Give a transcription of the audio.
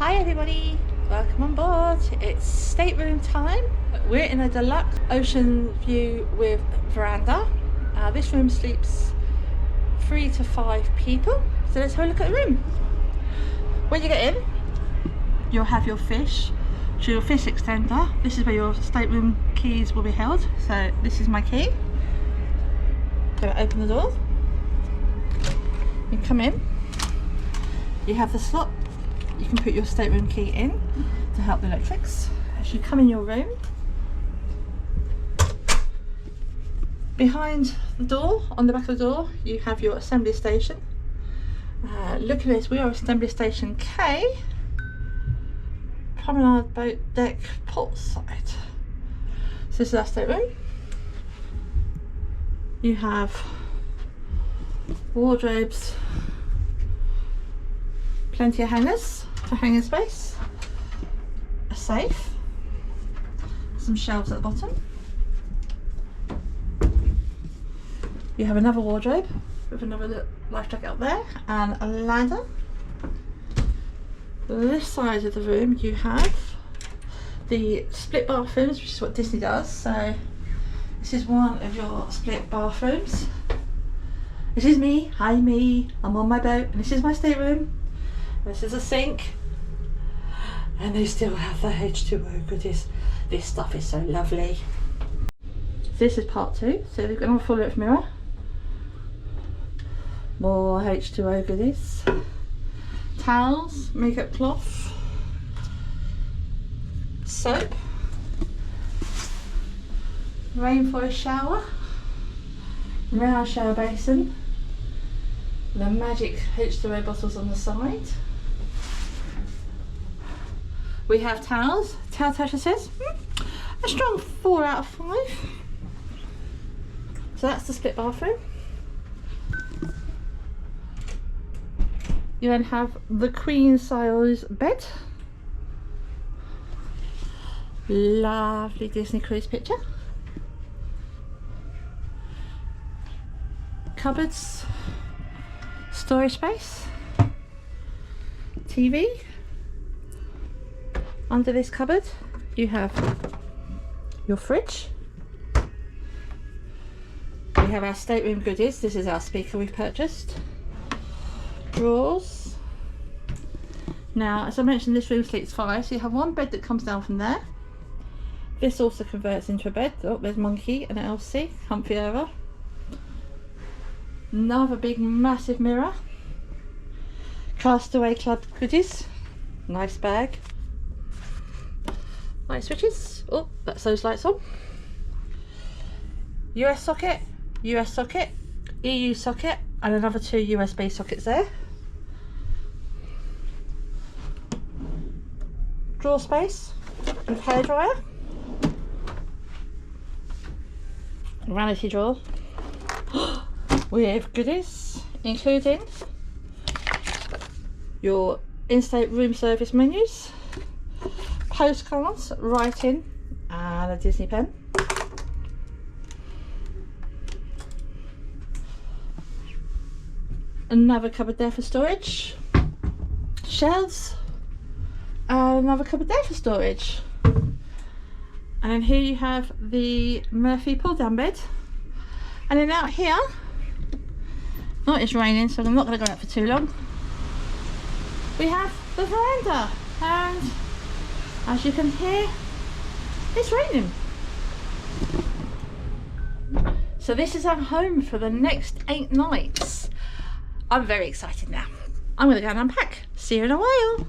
Hi everybody, welcome on board. It's stateroom time. We're in a deluxe ocean view with veranda. This room sleeps 3 to 5 people. So let's have a look at the room. When you get in, you'll have your fish through your fish extender. This is where your stateroom keys will be held. So this is my key. So open the door. You come in. You have the slot. You can put your stateroom key in to help the electrics. As you come in your room, behind the door, on the back of the door, you have your assembly station. Look at this, we are assembly station K, promenade boat deck port side. So this is our stateroom. You have wardrobes, plenty of hangers for hanging space, a safe, some shelves at the bottom. You have another wardrobe with another life jacket up there and a ladder. This side of the room you have the split bathrooms, which is what Disney does. So this is one of your split bathrooms. This is me, hi me, I'm on my boat, and this is my stateroom. This is a sink, and they still have the H2O goodies. This stuff is so lovely. This is part 2, so we've got another full length mirror. More H2O goodies. Towels, makeup cloth, soap, rainforest shower, round shower basin, the magic H2O bottles on the side. We have towels. Towel Tasha says a strong 4 out of 5. So that's the split bathroom. You then have the queen size bed. Lovely Disney cruise picture. Cupboards, storage space, TV. Under this cupboard you have your fridge. We have our stateroom goodies. This is our speaker we've purchased. Drawers. Now, as I mentioned, this room sleeps 5, so you have one bed that comes down from there. This also converts into a bed. Oh, there's Monkey and Elsie, comfy over. Another big massive mirror. Castaway Club goodies. Nice bag. Light switches. Oh, that's those lights on. US socket, US socket, EU socket, and another 2 USB sockets there. Drawer space with hairdryer. Vanity drawer. We have goodies, including your in-state room service menus, postcards, writing, and a Disney pen. Another cupboard there for storage, shelves, and another cupboard there for storage. And then here you have the Murphy pull down bed. And then out here, oh, it's raining, so I'm not going to go out for too long. We have the veranda, and as you can hear, it's raining. So this is our home for the next 8 nights. I'm very excited now. I'm going to go and unpack. See you in a while.